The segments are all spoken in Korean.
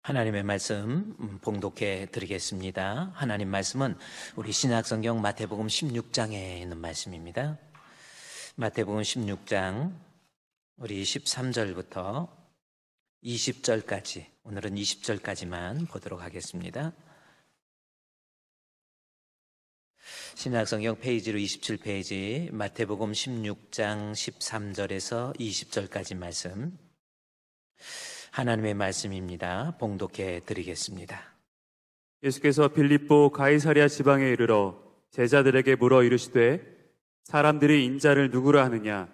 하나님의 말씀 봉독해 드리겠습니다. 하나님 말씀은 우리 신약성경 마태복음 16장에 있는 말씀입니다. 마태복음 16장 우리 13절부터 20절까지, 오늘은 20절까지만 보도록 하겠습니다. 신약성경 페이지로 27페이지 마태복음 16장 13절에서 20절까지 말씀, 하나님의 말씀입니다. 봉독해 드리겠습니다. 예수께서 빌립보 가이사랴 지방에 이르러 제자들에게 물어 이르시되 사람들이 인자를 누구라 하느냐?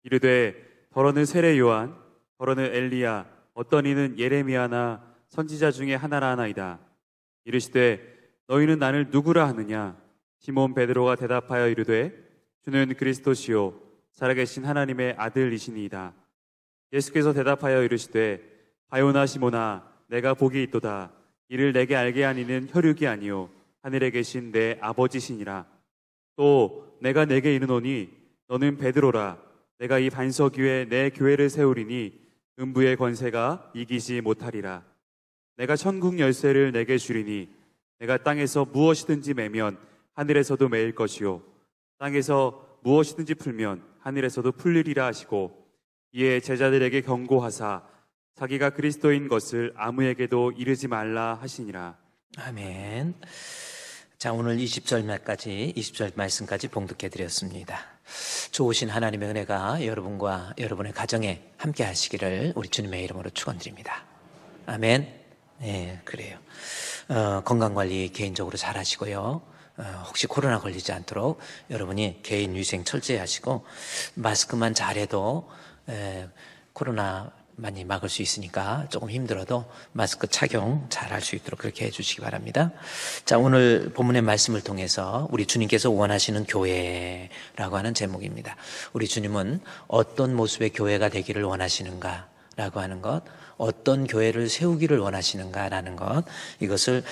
이르되 더러는 세례 요한, 더러는 엘리야, 어떤 이는 예레미야나 선지자 중에 하나라 하나이다. 이르시되 너희는 나를 누구라 하느냐? 시몬 베드로가 대답하여 이르되 주는 그리스도시요 살아계신 하나님의 아들이시니이다. 예수께서 대답하여 이르시되 바요나 시모나, 내가 복이 있도다. 이를 내게 알게 하니는 혈육이 아니요 하늘에 계신 내 아버지시니라. 또 내가 내게 이르노니 너는 베드로라. 내가 이 반석 위에 내 교회를 세우리니 음부의 권세가 이기지 못하리라. 내가 천국 열쇠를 내게 주리니 내가 땅에서 무엇이든지 매면 하늘에서도 매일 것이요 땅에서 무엇이든지 풀면 하늘에서도 풀리리라 하시고, 이에 제자들에게 경고하사 자기가 그리스도인 것을 아무에게도 이르지 말라 하시니라. 아멘. 자, 오늘 20절 말씀까지 봉독해 드렸습니다. 좋으신 하나님의 은혜가 여러분과 여러분의 가정에 함께 하시기를 우리 주님의 이름으로 축원드립니다. 아멘. 네, 그래요. 건강관리 개인적으로 잘 하시고요. 혹시 코로나 걸리지 않도록 여러분이 개인 위생 철저히 하시고, 마스크만 잘해도 코로나 많이 막을 수 있으니까 조금 힘들어도 마스크 착용 잘 할 수 있도록 그렇게 해주시기 바랍니다. 자, 오늘 본문의 말씀을 통해서 우리 주님께서 원하시는 교회라고 하는 제목입니다. 우리 주님은 어떤 모습의 교회가 되기를 원하시는가 라고 하는 것, 어떤 교회를 세우기를 원하시는가라는 것, 이것을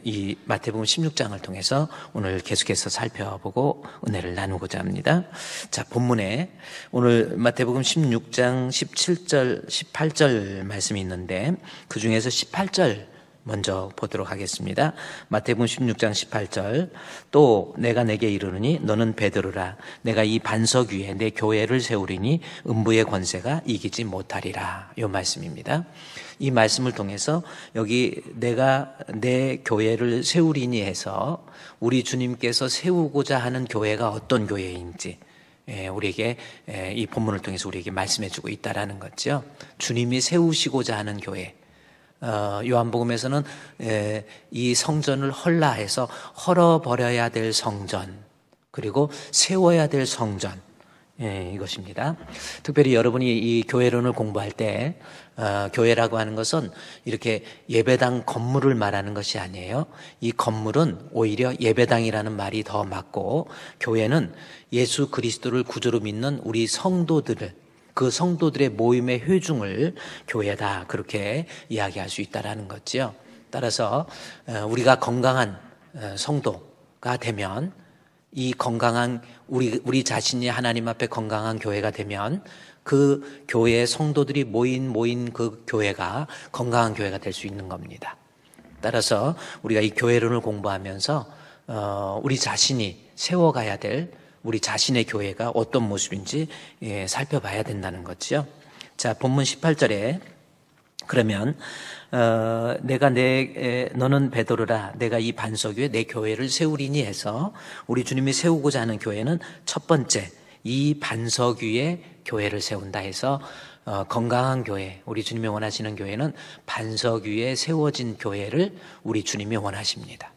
이 마태복음 16장을 통해서 오늘 계속해서 살펴보고 은혜를 나누고자 합니다. 자, 본문에 오늘 마태복음 16장 17절, 18절 말씀이 있는데 그 중에서 18절 먼저 보도록 하겠습니다. 마태복음 16장 18절, 또 내가 내게 이르노니 너는 베드로라. 내가 이 반석 위에 내 교회를 세우리니 음부의 권세가 이기지 못하리라. 이 말씀입니다. 이 말씀을 통해서 여기 내가 내 교회를 세우리니 해서 우리 주님께서 세우고자 하는 교회가 어떤 교회인지 우리에게 이 본문을 통해서 우리에게 말씀해 주고 있다라는 거죠. 주님이 세우시고자 하는 교회. 요한복음에서는 이 성전을 헐라해서 헐어버려야 될 성전, 그리고 세워야 될 성전, 이것입니다. 특별히 여러분이 이 교회론을 공부할 때 교회라고 하는 것은 이렇게 예배당 건물을 말하는 것이 아니에요. 이 건물은 오히려 예배당이라는 말이 더 맞고, 교회는 예수 그리스도를 구주로 믿는 우리 성도들을, 그 성도들의 모임의 회중을 교회다, 그렇게 이야기할 수 있다라는 거죠. 따라서 우리가 건강한 성도가 되면, 이 건강한 우리 자신이 하나님 앞에 건강한 교회가 되면 그 교회의 성도들이 모인 그 교회가 건강한 교회가 될 수 있는 겁니다. 따라서 우리가 이 교회론을 공부하면서 우리 자신이 세워가야 될 우리 자신의 교회가 어떤 모습인지 살펴봐야 된다는 거죠. 자, 본문 18절에 그러면 너는 베드로라. 내가 이 반석 위에 내 교회를 세우리니 해서 우리 주님이 세우고자 하는 교회는 첫 번째, 이 반석 위에 교회를 세운다 해서 건강한 교회, 우리 주님이 원하시는 교회는 반석 위에 세워진 교회를 우리 주님이 원하십니다.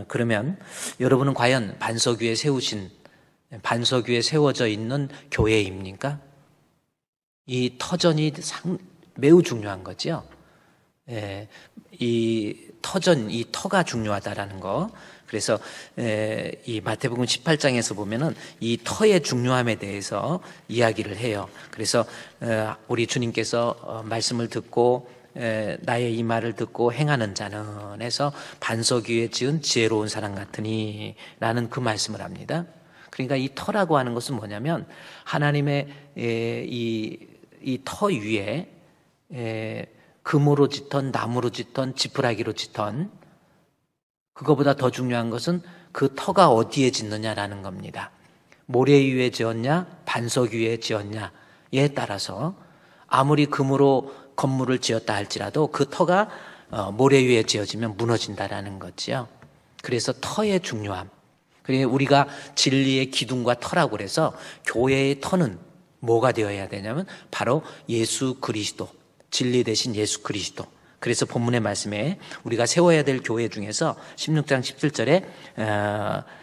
그러면 여러분은 과연 반석 위에 세워져 있는 교회입니까? 이 터전이 매우 중요한 거죠. 이 터가 중요하다라는 거. 그래서 이 마태복음 18장에서 보면은 이 터의 중요함에 대해서 이야기를 해요. 그래서 우리 주님께서 말씀을 듣고 나의 이 말을 듣고 행하는 자는 해서 반석 위에 지은 지혜로운 사람 같으니 라는 그 말씀을 합니다. 그러니까 이 터라고 하는 것은 뭐냐면 하나님의 이 터 위에 금으로 짓던 나무로 짓던 지푸라기로 짓던, 그거보다 더 중요한 것은 그 터가 어디에 짓느냐라는 겁니다. 모래 위에 지었냐 반석 위에 지었냐에 따라서 아무리 금으로 건물을 지었다 할지라도 그 터가 모래 위에 지어지면 무너진다라는 거죠. 그래서 터의 중요함. 그리고 우리가 진리의 기둥과 터라고 그래서 교회의 터는 뭐가 되어야 되냐면 바로 예수 그리스도, 진리 대신 예수 그리스도. 그래서 본문의 말씀에 우리가 세워야 될 교회 중에서 16장 17절에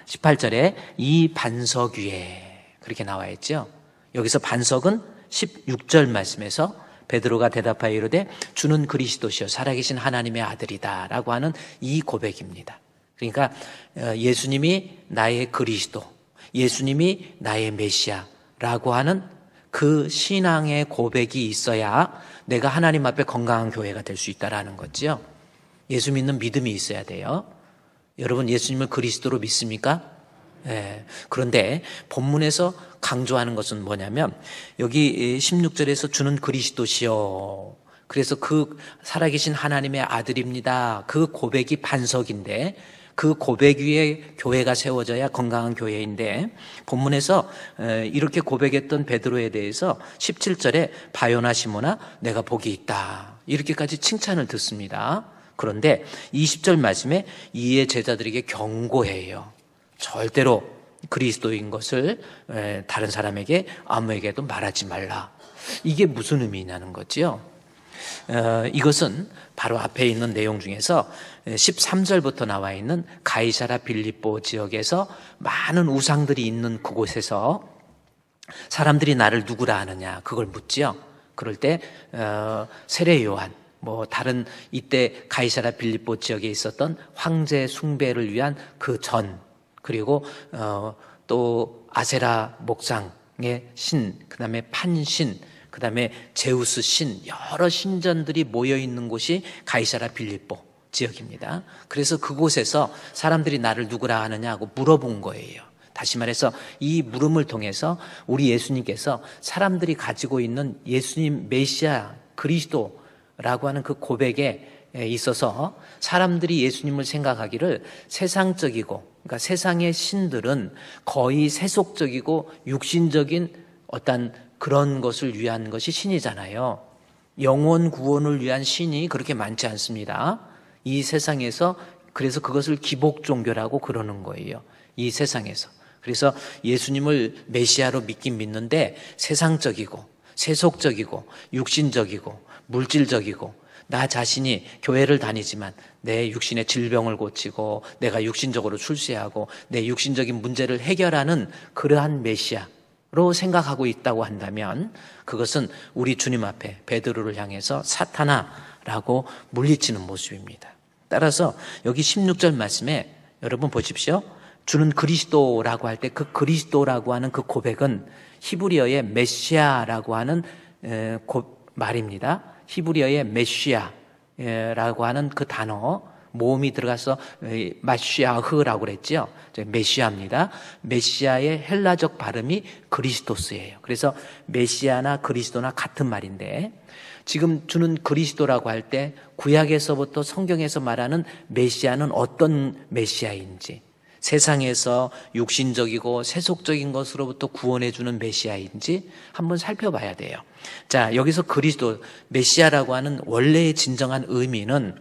18절에 이 반석 위에 그렇게 나와 있죠. 여기서 반석은 16절 말씀에서 베드로가 대답하여 이르되 주는 그리스도시요 살아계신 하나님의 아들이다 라고 하는 이 고백입니다. 그러니까 예수님이 나의 그리스도, 예수님이 나의 메시아라고 하는 그 신앙의 고백이 있어야 내가 하나님 앞에 건강한 교회가 될 수 있다라는 거죠. 예수 믿는 믿음이 있어야 돼요. 여러분 예수님을 그리스도로 믿습니까? 네. 그런데 본문에서 강조하는 것은 뭐냐면 여기 16절에서 주는 그리스도시요. 그래서 그 살아계신 하나님의 아들입니다. 그 고백이 반석인데 그 고백 위에 교회가 세워져야 건강한 교회인데 본문에서 이렇게 고백했던 베드로에 대해서 17절에 바요나 시모나 내가 복이 있다 이렇게까지 칭찬을 듣습니다. 그런데 20절 말씀에 이에 제자들에게 경고해요. 절대로 그리스도인 것을 다른 사람에게 아무에게도 말하지 말라. 이게 무슨 의미냐는 거지요. 이것은 바로 앞에 있는 내용 중에서 13절부터 나와 있는 가이사라 빌립보 지역에서 많은 우상들이 있는 그곳에서 사람들이 나를 누구라 하느냐 그걸 묻지요. 그럴 때 세례 요한 다른 이때 가이사라 빌립보 지역에 있었던 황제 숭배를 위한 그 전, 그리고 또 아세라 목상의 신, 그다음에 판신, 그다음에 제우스 신, 여러 신전들이 모여 있는 곳이 가이사라 빌립보 지역입니다. 그래서 그곳에서 사람들이 나를 누구라 하느냐고 물어본 거예요. 다시 말해서 이 물음을 통해서 우리 예수님께서 사람들이 가지고 있는 예수님 메시아 그리스도라고 하는 그 고백에 있어서 사람들이 예수님을 생각하기를 세상적이고, 그러니까 세상의 신들은 거의 세속적이고 육신적인 어떤 그런 것을 위한 것이 신이잖아요. 영혼 구원을 위한 신이 그렇게 많지 않습니다. 이 세상에서. 그래서 그것을 기복 종교라고 그러는 거예요. 이 세상에서. 그래서 예수님을 메시아로 믿긴 믿는데 세상적이고 세속적이고 육신적이고 물질적이고, 나 자신이 교회를 다니지만 내 육신의 질병을 고치고 내가 육신적으로 출세하고 내 육신적인 문제를 해결하는 그러한 메시아로 생각하고 있다고 한다면 그것은 우리 주님 앞에 베드로를 향해서 사탄아라고 물리치는 모습입니다. 따라서 여기 16절 말씀에 여러분 보십시오. 주는 그리스도라고 할 때 그 그리스도라고 하는 그 고백은 히브리어의 메시아라고 하는 말입니다. 히브리어의 메시아라고 하는 그 단어, 모음이 들어가서 마시아흐라고 그랬죠. 메시아입니다. 메시아의 헬라적 발음이 그리스도스예요. 그래서 메시아나 그리스도나 같은 말인데, 지금 주는 그리스도라고 할 때 구약에서부터 성경에서 말하는 메시아는 어떤 메시아인지, 세상에서 육신적이고 세속적인 것으로부터 구원해 주는 메시아인지 한번 살펴봐야 돼요. 자, 여기서 그리스도, 메시아라고 하는 원래의 진정한 의미는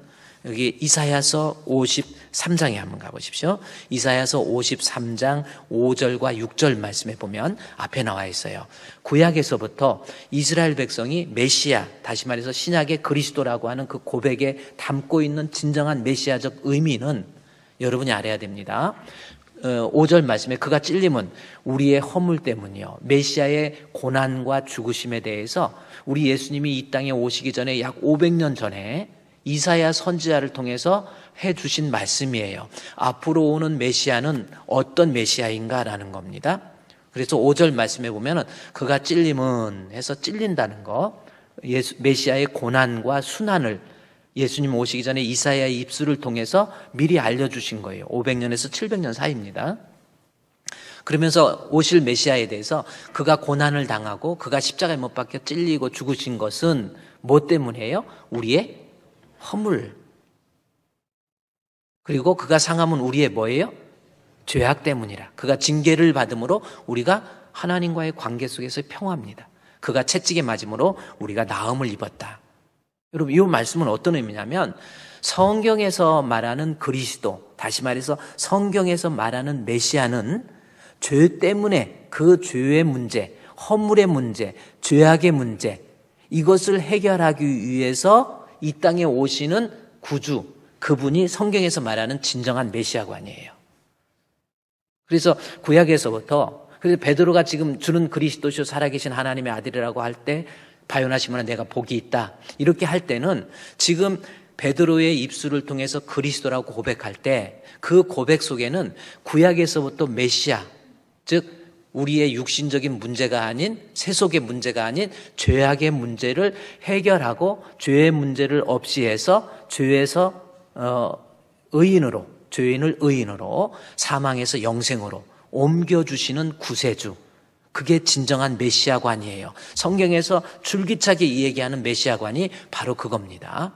여기 이사야서 53장에 한번 가보십시오. 이사야서 53장 5절과 6절 말씀에 보면 앞에 나와 있어요. 구약에서부터 이스라엘 백성이 메시아, 다시 말해서 신약의 그리스도라고 하는 그 고백에 담고 있는 진정한 메시아적 의미는 여러분이 알아야 됩니다. 5절 말씀에 그가 찔림은 우리의 허물 때문이요, 메시아의 고난과 죽으심에 대해서 우리 예수님이 이 땅에 오시기 전에 약 500년 전에 이사야 선지자를 통해서 해주신 말씀이에요. 앞으로 오는 메시아는 어떤 메시아인가라는 겁니다. 그래서 5절 말씀에 보면은 그가 찔림은 해서 찔린다는 거, 메시아의 고난과 순환을 예수님 오시기 전에 이사야의 입술을 통해서 미리 알려주신 거예요. 500년에서 700년 사이입니다. 그러면서 오실 메시아에 대해서 그가 고난을 당하고 그가 십자가에 못 박혀 찔리고 죽으신 것은 뭐 때문이에요? 우리의 허물. 그리고 그가 상함은 우리의 뭐예요? 죄악 때문이라. 그가 징계를 받음으로 우리가 하나님과의 관계 속에서 평화합니다. 그가 채찍에 맞음으로 우리가 나음을 입었다. 여러분, 이 말씀은 어떤 의미냐면 성경에서 말하는 그리스도, 다시 말해서 성경에서 말하는 메시아는 죄 때문에 그 죄의 문제, 허물의 문제, 죄악의 문제, 이것을 해결하기 위해서 이 땅에 오시는 구주, 그분이 성경에서 말하는 진정한 메시아관이에요. 그래서 구약에서부터, 그래서 베드로가 지금 주는 그리스도시요 살아계신 하나님의 아들이라고 할 때 바요나시모나 내가 복이 있다 이렇게 할 때는 지금 베드로의 입술을 통해서 그리스도라고 고백할 때 그 고백 속에는 구약에서부터 메시아, 즉 우리의 육신적인 문제가 아닌, 세속의 문제가 아닌 죄악의 문제를 해결하고 죄의 문제를 없이 해서 죄에서 의인으로, 죄인을 의인으로, 사망에서 영생으로 옮겨주시는 구세주, 그게 진정한 메시아관이에요. 성경에서 줄기차게 얘기하는 메시아관이 바로 그겁니다.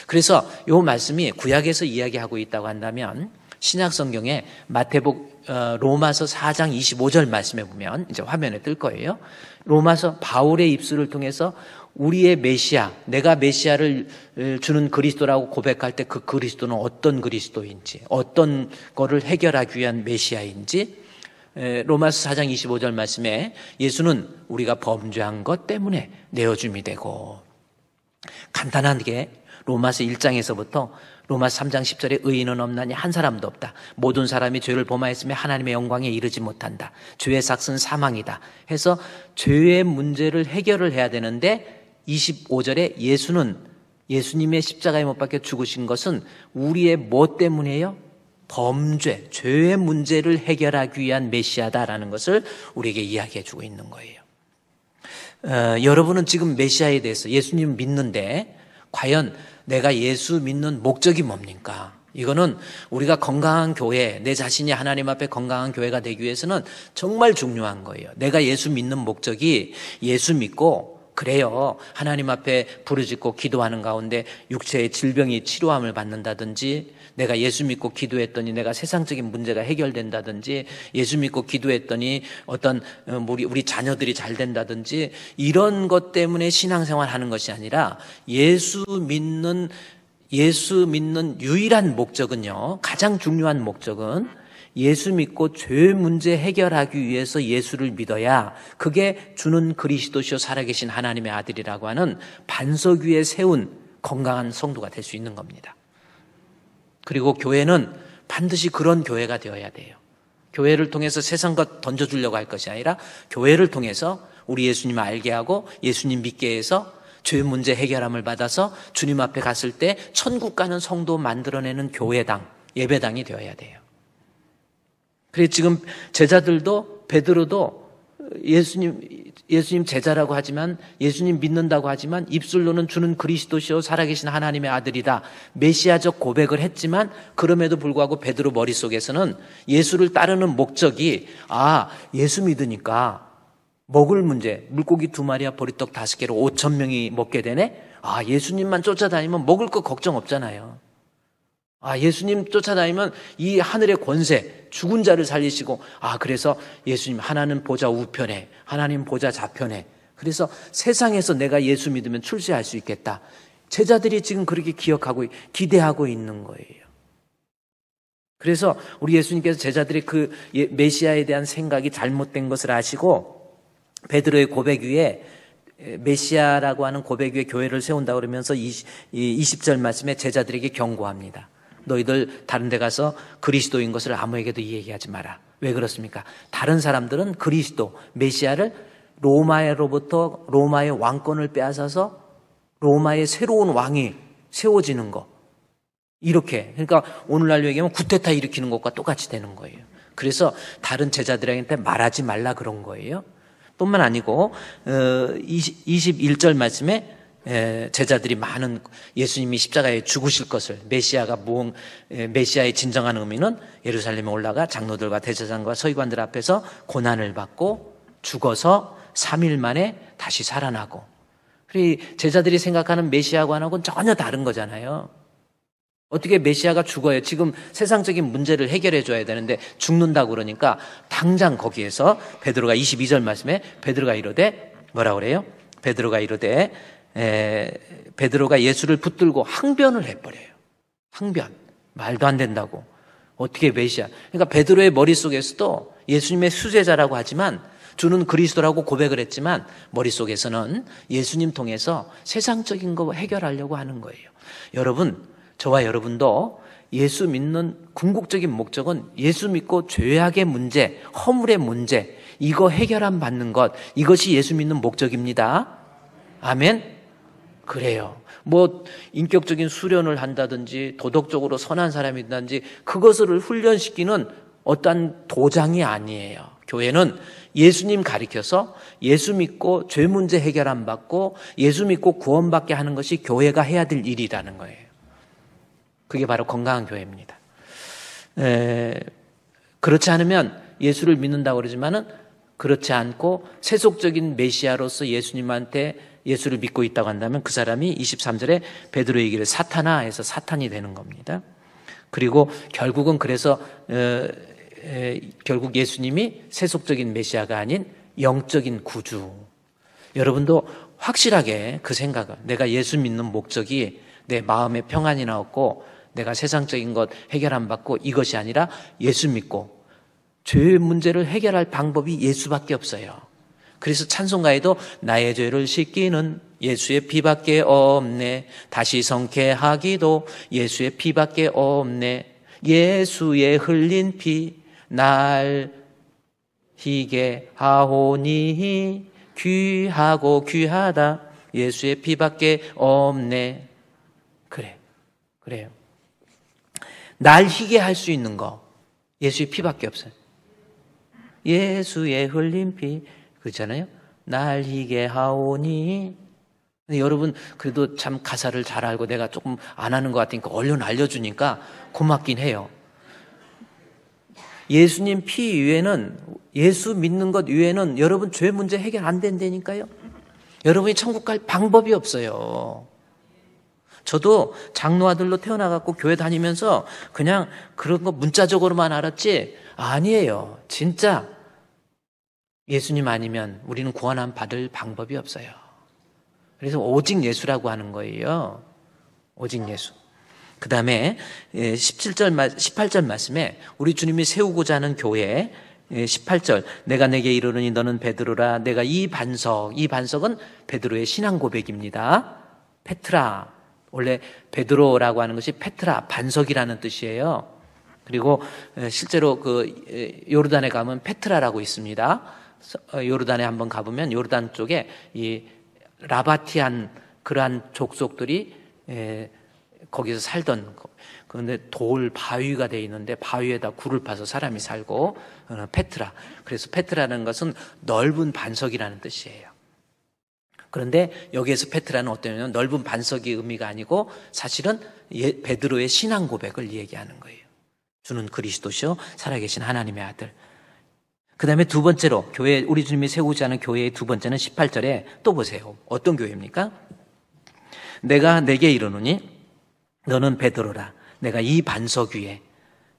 그래서 이 말씀이 구약에서 이야기하고 있다고 한다면 신약 성경에 마태복 로마서 4장 25절 말씀에 보면 이제 화면에 뜰 거예요. 로마서 바울의 입술을 통해서 우리의 메시아, 내가 메시아를 주는 그리스도라고 고백할 때 그 그리스도는 어떤 그리스도인지, 어떤 거를 해결하기 위한 메시아인지, 로마서 4장 25절 말씀에 예수는 우리가 범죄한 것 때문에 내어줌이 되고, 간단하게 로마서 1장에서부터 로마서 3장 10절에 의인은 없나니 한 사람도 없다. 모든 사람이 죄를 범하였으며 하나님의 영광에 이르지 못한다. 죄의 삭은 사망이다. 해서 죄의 문제를 해결을 해야 되는데 25절에 예수님의 십자가에 못 박혀 죽으신 것은 우리의 뭐 때문이에요? 범죄, 죄의 문제를 해결하기 위한 메시아다라는 것을 우리에게 이야기해 주고 있는 거예요. 여러분은 지금 메시아에 대해서 예수님 믿는데 과연 내가 예수 믿는 목적이 뭡니까? 이거는 우리가 건강한 교회, 내 자신이 하나님 앞에 건강한 교회가 되기 위해서는 정말 중요한 거예요. 내가 예수 믿는 목적이 예수 믿고 그래요. 하나님 앞에 부르짖고 기도하는 가운데 육체의 질병이 치료함을 받는다든지, 내가 예수 믿고 기도했더니 내가 세상적인 문제가 해결된다든지, 예수 믿고 기도했더니 어떤 우리 자녀들이 잘 된다든지, 이런 것 때문에 신앙생활 하는 것이 아니라 예수 믿는 유일한 목적은요, 가장 중요한 목적은 예수 믿고 죄 문제 해결하기 위해서 예수를 믿어야 그게 주는 그리스도시요 살아계신 하나님의 아들이라고 하는 반석 위에 세운 건강한 성도가 될 수 있는 겁니다. 그리고 교회는 반드시 그런 교회가 되어야 돼요. 교회를 통해서 세상 것 던져주려고 할 것이 아니라 교회를 통해서 우리 예수님을 알게 하고 예수님 믿게 해서 죄 문제 해결함을 받아서 주님 앞에 갔을 때 천국 가는 성도 만들어내는 교회당, 예배당이 되어야 돼요. 그래서 지금 제자들도, 베드로도 예수님 제자라고 하지만, 예수님 믿는다고 하지만 입술로는 주는 그리스도시요 살아계신 하나님의 아들이다, 메시아적 고백을 했지만 그럼에도 불구하고 베드로 머릿속에서는 예수를 따르는 목적이, 예수 믿으니까 먹을 문제, 물고기 2마리와 보리떡 5개로 5,000명이 먹게 되네? 예수님만 쫓아다니면 먹을 거 걱정 없잖아요. 예수님 쫓아다니면 이 하늘의 권세, 죽은 자를 살리시고, 그래서 예수님 하나는 보좌 우편에, 하나님 보좌 좌편에, 그래서 세상에서 내가 예수 믿으면 출세할 수 있겠다. 제자들이 지금 그렇게 기대하고 있는 거예요. 그래서 우리 예수님께서 제자들이 그 메시아에 대한 생각이 잘못된 것을 아시고 베드로의 고백 위에, 메시아라고 하는 고백 위에 교회를 세운다고 그러면서 20절 말씀에 제자들에게 경고합니다. 너희들 다른 데 가서 그리스도인 것을 아무에게도 얘기하지 마라. 왜 그렇습니까? 다른 사람들은 그리스도, 메시아를 로마의 왕권을 빼앗아서 로마의 새로운 왕이 세워지는 거, 이렇게, 그러니까 오늘날로 얘기하면 쿠데타 일으키는 것과 똑같이 되는 거예요. 그래서 다른 제자들한테 말하지 말라 그런 거예요. 뿐만 아니고 21절 말씀에 제자들이 많은, 예수님이 십자가에 죽으실 것을, 메시아의 진정한 의미는 예루살렘에 올라가 장로들과 대제사장과 서기관들 앞에서 고난을 받고 죽어서 3일 만에 다시 살아나고, 제자들이 생각하는 메시아관하고는 전혀 다른 거잖아요. 어떻게 메시아가 죽어요? 지금 세상적인 문제를 해결해 줘야 되는데 죽는다고 그러니까 당장 거기에서 베드로가 22절 말씀에 베드로가 이르되 뭐라 그래요? 베드로가 이르되 베드로가 예수를 붙들고 항변을 해버려요. 항변. 말도 안 된다고. 어떻게 메시아. 그러니까 베드로의 머릿속에서도 예수님의 수제자라고 하지만 주는 그리스도라고 고백을 했지만 머릿속에서는 예수님 통해서 세상적인 거 해결하려고 하는 거예요. 여러분, 저와 여러분도 예수 믿는 궁극적인 목적은 예수 믿고 죄악의 문제, 허물의 문제, 이거 해결함 받는 것, 이것이 예수 믿는 목적입니다. 아멘? 그래요. 뭐 인격적인 수련을 한다든지 도덕적으로 선한 사람이 된다든지 그것을 훈련시키는 어떠한 도장이 아니에요. 교회는 예수님 가리켜서 예수 믿고 죄 문제 해결함 받고 예수 믿고 구원받게 하는 것이 교회가 해야 될 일이라는 거예요. 그게 바로 건강한 교회입니다. 그렇지 않으면 예수를 믿는다고 그러지만은 그렇지 않고 세속적인 메시아로서 예수님한테 예수를 믿고 있다고 한다면 그 사람이 23절에 베드로의 얘기를 사탄아 해서 사탄이 되는 겁니다. 그리고 결국은 그래서 결국 예수님이 세속적인 메시아가 아닌 영적인 구주. 여러분도 확실하게 그 생각을 내가 예수 믿는 목적이 내 마음에 평안이 없고 내가 세상적인 것 해결 안 받고 이것이 아니라 예수 믿고 죄의 문제를 해결할 방법이 예수밖에 없어요. 그래서 찬송가에도 나의 죄를 씻기는 예수의 피밖에 없네. 다시 성케하기도 예수의 피밖에 없네. 예수의 흘린 피 날 희게 하오니 귀하고 귀하다. 예수의 피밖에 없네. 그래요. 날 희게 할 수 있는 거 예수의 피밖에 없어요. 예수의 흘린 피 그렇잖아요. 날 희게 하오니. 근데 여러분 그래도 참 가사를 잘 알고 내가 조금 안 하는 것 같으니까 얼른 알려주니까 고맙긴 해요. 예수님 피 이외에는 예수 믿는 것 이외에는 여러분 죄 문제 해결 안 된다니까요. 여러분이 천국 갈 방법이 없어요. 저도 장로 아들로 태어나갖고 교회 다니면서 그냥 그런 거 문자적으로만 알았지 아니에요. 진짜 예수님 아니면 우리는 구원함 받을 방법이 없어요. 그래서 오직 예수라고 하는 거예요. 오직 예수. 그 다음에 18절 말씀에 우리 주님이 세우고자 하는 교회 18절 내가 내게 이르노니 너는 베드로라. 내가 이 반석은 베드로의 신앙 고백입니다. 페트라. 원래 베드로라고 하는 것이 페트라 반석이라는 뜻이에요. 그리고 실제로 그 요르단에 가면 페트라라고 있습니다. 요르단에 한번 가보면 요르단 쪽에 이 라바티안 그러한 족속들이 거기서 살던 그런데 돌 바위가 돼 있는데 바위에다 굴을 파서 사람이 살고 페트라. 그래서 페트라는 것은 넓은 반석이라는 뜻이에요. 그런데 여기에서 페트라는 어떠냐면 넓은 반석의 의미가 아니고 사실은 베드로의 신앙 고백을 얘기하는 거예요. 주는 그리스도시요 살아계신 하나님의 아들. 그 다음에 두 번째로 교회 우리 주님이 세우지 않은 교회의 두 번째는 18절에 또 보세요. 어떤 교회입니까? 내가 내게 이르노니 너는 베드로라. 내가 이 반석 위에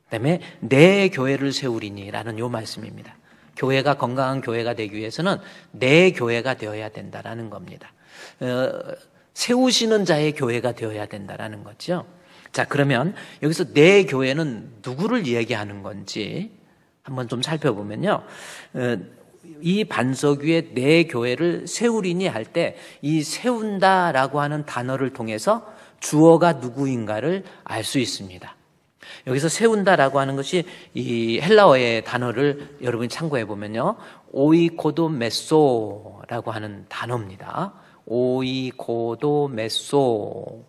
그다음에 내 교회를 세우리니 라는 요 말씀입니다. 교회가 건강한 교회가 되기 위해서는 내 교회가 되어야 된다라는 겁니다. 세우시는 자의 교회가 되어야 된다라는 거죠. 자, 그러면 여기서 내 교회는 누구를 얘기하는 건지 한번 좀 살펴보면요. 이 반석 위에 내 교회를 세우리니 할 때 이 세운다라고 하는 단어를 통해서 주어가 누구인가를 알 수 있습니다. 여기서 세운다라고 하는 것이 이 헬라어의 단어를 여러분이 참고해 보면요. 오이코도메소라고 하는 단어입니다. 오이코도메소.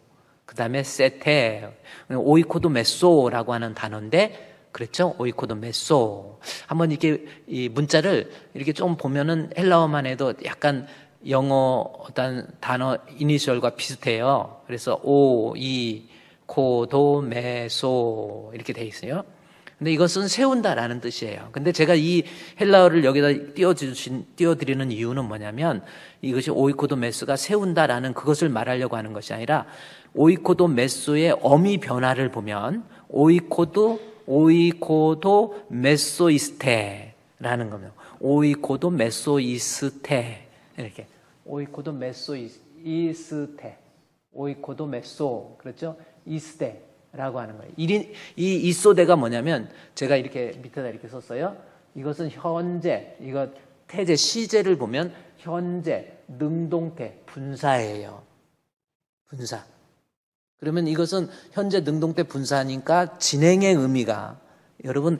그다음에 세테. 오이코도메소라고 하는 단어인데 그랬죠? 오이코도메소. 한번 이렇게 이 문자를 이렇게 좀 보면은 헬라어만 해도 약간 영어 어떤 단어 이니셜과 비슷해요. 그래서 오이코도메소 이렇게 돼 있어요. 근데 이것은 세운다라는 뜻이에요. 근데 제가 이 헬라어를 여기다 띄워드리는 이유는 뭐냐면 이것이 오이코도메소가 세운다라는 그것을 말하려고 하는 것이 아니라 오이코도메소의 어미 변화를 보면 오이코도메소이스테라는 겁니다. 오이코도메소이스테 이렇게 오이코도메소이스테 오이코도메소 그렇죠? 이스테라고 하는 거예요. 이 이소대가 뭐냐면 제가 이렇게 밑에다 이렇게 썼어요. 이것은 현재 이거 태제 시제를 보면 현재 능동태 분사예요. 분사. 그러면 이것은 현재 능동태 분사니까 진행의 의미가 여러분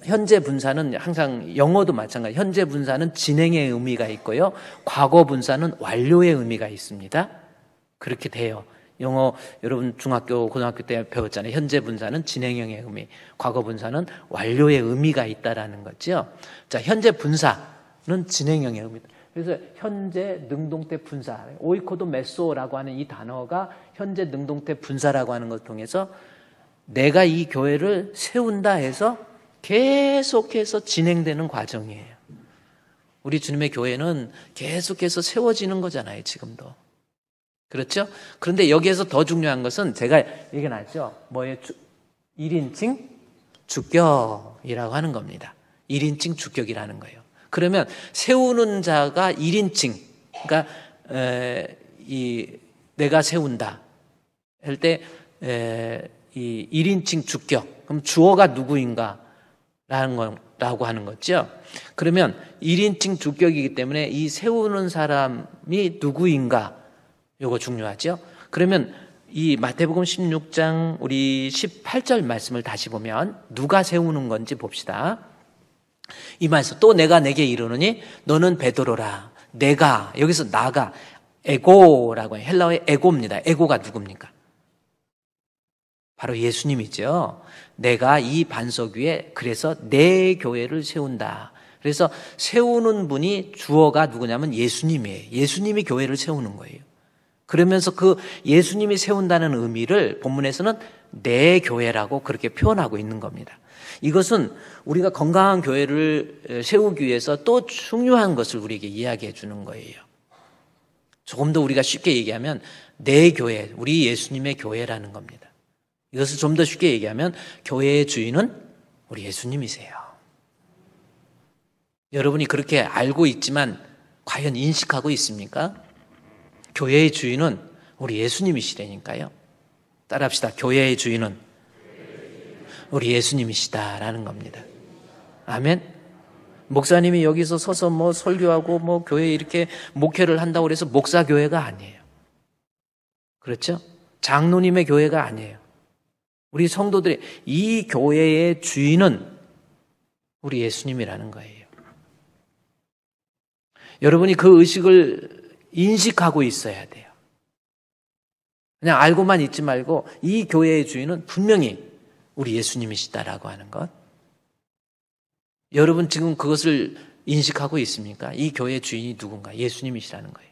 현재 분사는 항상 영어도 마찬가지. 현재 분사는 진행의 의미가 있고요. 과거 분사는 완료의 의미가 있습니다. 그렇게 돼요. 영어 여러분 중학교 고등학교 때 배웠잖아요. 현재 분사는 진행형의 의미, 과거 분사는 완료의 의미가 있다라는 거죠. 자, 현재 분사는 진행형의 의미다. 그래서 현재 능동태 분사, 오이코도메소라고 하는 이 단어가 현재 능동태 분사라고 하는 것을 통해서 내가 이 교회를 세운다 해서 계속해서 진행되는 과정이에요. 우리 주님의 교회는 계속해서 세워지는 거잖아요, 지금도. 그렇죠? 그런데 여기에서 더 중요한 것은 제가 얘기했죠. 뭐예요? 1인칭 주격이라고 하는 겁니다. 1인칭 주격이라는 거예요. 그러면 세우는 자가 1인칭, 그러니까 내가 세운다 할 때 이 1인칭 주격, 그럼 주어가 누구인가 라고 하는 거죠. 그러면 1인칭 주격이기 때문에 이 세우는 사람이 누구인가 요거 중요하죠. 그러면 이 마태복음 16장 우리 18절 말씀을 다시 보면 누가 세우는 건지 봅시다. 이 말씀 또 내가 내게 이르노니 너는 베드로라. 내가 여기서 나가 에고라고 해요. 헬라어의 에고입니다. 에고가 누굽니까? 바로 예수님이죠. 내가 이 반석 위에 그래서 내 교회를 세운다. 그래서 세우는 분이 주어가 누구냐면 예수님이에요. 예수님이 교회를 세우는 거예요. 그러면서 그 예수님이 세운다는 의미를 본문에서는 내 교회라고 그렇게 표현하고 있는 겁니다. 이것은 우리가 건강한 교회를 세우기 위해서 또 중요한 것을 우리에게 이야기해 주는 거예요. 조금 더 우리가 쉽게 얘기하면 내 교회, 우리 예수님의 교회라는 겁니다. 이것을 좀 더 쉽게 얘기하면 교회의 주인은 우리 예수님이세요. 여러분이 그렇게 알고 있지만 과연 인식하고 있습니까? 교회의 주인은 우리 예수님이시라니까요. 따라합시다. 교회의 주인은 우리 예수님이시다라는 겁니다. 아멘. 목사님이 여기서 서서 뭐 설교하고 뭐 교회에 이렇게 목회를 한다고 해서 목사교회가 아니에요. 그렇죠? 장로님의 교회가 아니에요. 우리 성도들의 이 교회의 주인은 우리 예수님이라는 거예요. 여러분이 그 의식을 인식하고 있어야 돼요. 그냥 알고만 있지 말고 이 교회의 주인은 분명히 우리 예수님이시다라고 하는 것. 여러분 지금 그것을 인식하고 있습니까? 이 교회의 주인이 누군가? 예수님이시라는 거예요.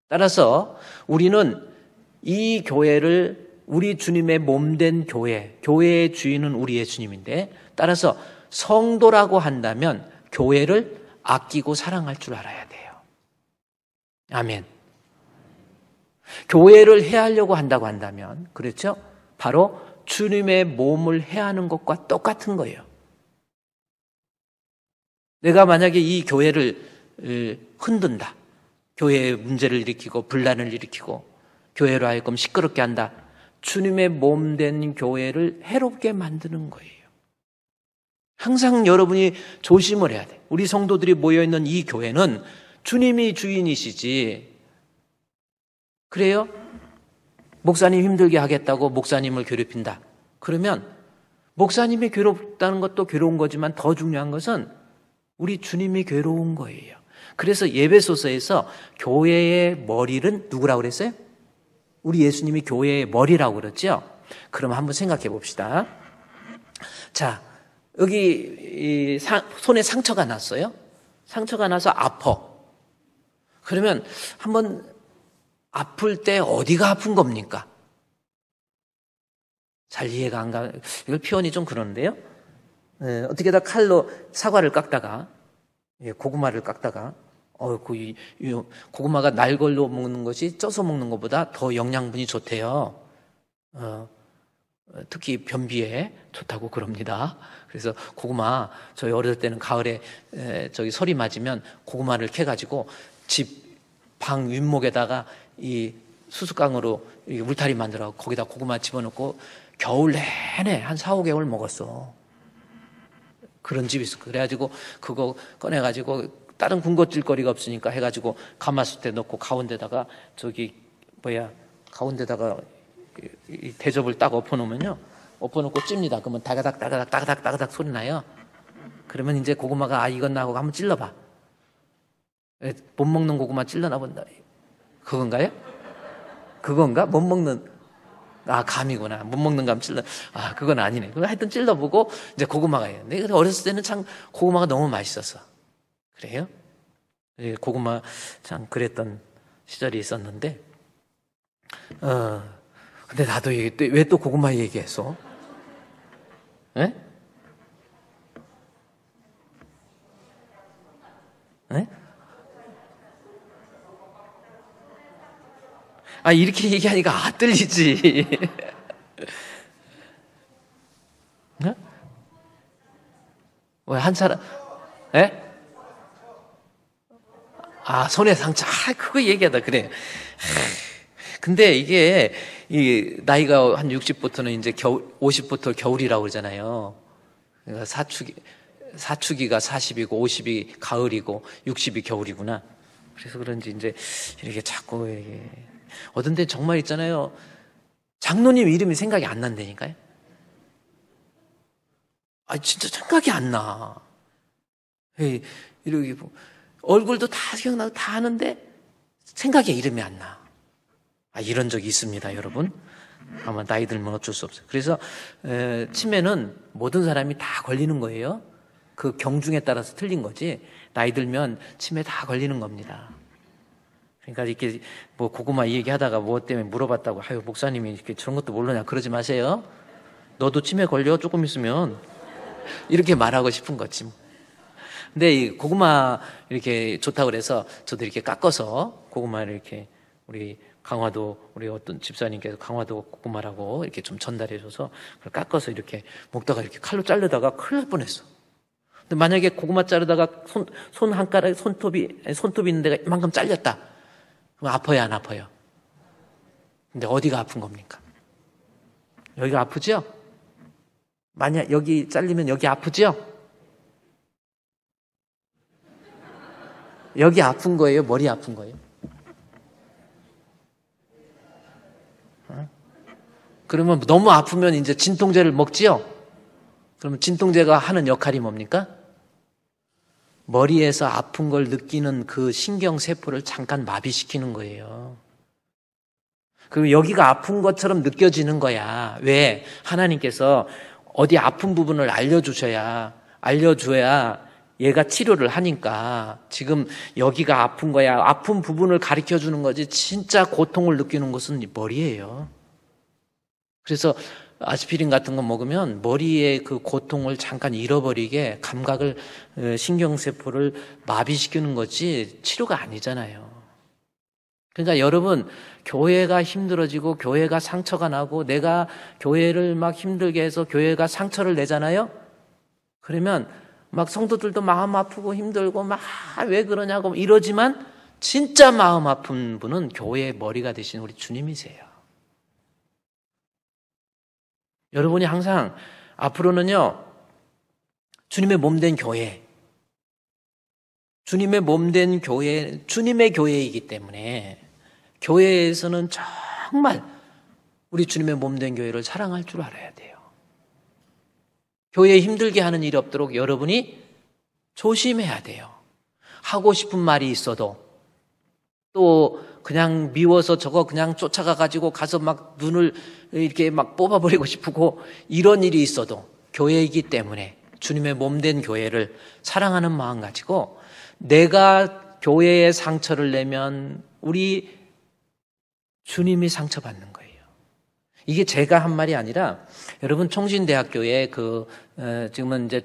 따라서 우리는 이 교회를 우리 주님의 몸된 교회, 교회의 주인은 우리 예수님인데 따라서 성도라고 한다면 교회를 아끼고 사랑할 줄 알아야 돼요. 아멘. 교회를 해하려고 한다고 한다면 그렇죠? 바로 주님의 몸을 해하는 것과 똑같은 거예요. 내가 만약에 이 교회를 흔든다. 교회에 문제를 일으키고 분란을 일으키고 교회로 하여금 시끄럽게 한다. 주님의 몸된 교회를 해롭게 만드는 거예요. 항상 여러분이 조심을 해야 돼. 우리 성도들이 모여있는 이 교회는 주님이 주인이시지. 그래요? 목사님 힘들게 하겠다고 목사님을 괴롭힌다. 그러면 목사님이 괴롭다는 것도 괴로운 거지만 더 중요한 것은 우리 주님이 괴로운 거예요. 그래서 예배소서에서 교회의 머리는 누구라고 그랬어요? 우리 예수님이 교회의 머리라고 그랬죠? 그럼 한번 생각해 봅시다. 자, 여기 손에 상처가 났어요. 상처가 나서 아파. 그러면 한번 아플 때 어디가 아픈 겁니까? 잘 이해가 안 가. 이걸 표현이 좀 그런데요. 어떻게다 칼로 사과를 깎다가, 고구마를 깎다가, 고구마가 날 걸로 먹는 것이 쪄서 먹는 것보다 더 영양분이 좋대요. 특히 변비에 좋다고 그럽니다. 그래서 고구마, 저희 어릴 때는 가을에 설이 맞으면 고구마를 캐가지고 집 방 윗목에다가 이 수수깡으로 울타리 만들어 거기다 고구마 집어넣고 겨울 내내 한 4, 5개월 먹었어. 그런 집이 있어. 그래가지고 그거 꺼내가지고 다른 군것질거리가 없으니까 해가지고 가마솥에 넣고 가운데다가 가운데다가 이 대접을 딱 엎어놓으면요, 엎어놓고 찝니다. 그러면 다가닥 다가닥 다가닥 다가닥 소리 나요. 그러면 이제 고구마가 익었나 하고 한번 찔러봐. 못 먹는 고구마 찔러나 본다. 그건가요? 그건가? 못 먹는, 감이구나. 못 먹는 감 찔러. 그건 아니네. 그럼 하여튼 찔러보고 이제 고구마가 해요. 내가 어렸을 때는 참 고구마가 너무 맛있었어. 그래요? 고구마 참 그랬던 시절이 있었는데, 근데 나도 왜 또 고구마 얘기했어? 에? 에? 이렇게 얘기하니까 들리지. 네? 왜 한 사람, 에? 손에 상처. 그거 얘기하다, 그래. 근데 이게, 나이가 한 60부터는 이제 50부터 겨울이라고 그러잖아요. 그러니까 사축이가 40이고, 50이 가을이고, 60이 겨울이구나. 그래서 그런지 이제 이렇게 자꾸 어떤 데 정말 있잖아요. 장로님 이름이 생각이 안 난다니까요. 진짜 생각이 안 나. 이렇게 얼굴도 다 기억나고 다 아는데 생각에 이름이 안 나. 이런 적이 있습니다, 여러분. 아마 나이 들면 어쩔 수 없어요. 그래서 치매는 모든 사람이 다 걸리는 거예요. 그 경중에 따라서 틀린 거지. 나이 들면 치매 다 걸리는 겁니다. 그러니까 이렇게 고구마 얘기하다가 뭐 때문에 물어봤다고, 목사님이 이렇게 저런 것도 모르냐, 그러지 마세요. 너도 치매 걸려, 조금 있으면. 이렇게 말하고 싶은 거지. 근데 이 고구마 이렇게 좋다고 그래서 저도 이렇게 깎아서 고구마를 이렇게 우리 어떤 집사님께서 강화도 고구마라고 이렇게 좀 전달해줘서 그걸 깎아서 이렇게 먹다가 이렇게 칼로 자르다가 큰일 날 뻔했어. 근데 만약에 고구마 자르다가 손 한 가락, 손톱이 있는 데가 이만큼 잘렸다. 그럼 아파요, 안 아파요? 근데 어디가 아픈 겁니까? 여기가 아프죠? 만약 여기 잘리면 여기 아프죠? 여기 아픈 거예요? 머리 아픈 거예요? 그러면 너무 아프면 이제 진통제를 먹지요? 그러면 진통제가 하는 역할이 뭡니까? 머리에서 아픈 걸 느끼는 그 신경세포를 잠깐 마비시키는 거예요. 그리고 여기가 아픈 것처럼 느껴지는 거야. 왜? 하나님께서 어디 아픈 부분을 알려줘야 얘가 치료를 하니까. 지금 여기가 아픈 거야. 아픈 부분을 가르쳐 주는 거지. 진짜 고통을 느끼는 것은 머리예요. 그래서 아스피린 같은 거 먹으면 머리의 그 고통을 잠깐 잃어버리게 감각을, 신경세포를 마비시키는 거지 치료가 아니잖아요. 그러니까 여러분, 교회가 힘들어지고 교회가 상처가 나고 내가 교회를 막 힘들게 해서 교회가 상처를 내잖아요. 그러면 막 성도들도 마음 아프고 힘들고 막 왜 그러냐고 이러지만 진짜 마음 아픈 분은 교회의 머리가 되신 우리 주님이세요. 여러분이 항상 앞으로는요, 주님의 몸된 교회, 주님의 몸된 교회, 주님의 교회이기 때문에 교회에서는 정말 우리 주님의 몸된 교회를 사랑할 줄 알아야 돼요. 교회에 힘들게 하는 일이 없도록 여러분이 조심해야 돼요. 하고 싶은 말이 있어도 또 그냥 미워서 저거 그냥 쫓아가가지고 가서 막 눈을 이렇게 막 뽑아버리고 싶고 이런 일이 있어도 교회이기 때문에 주님의 몸된 교회를 사랑하는 마음 가지고 내가 교회에 상처를 내면 우리 주님이 상처받는 거예요. 이게 제가 한 말이 아니라 여러분 총신대학교의 지금은 이제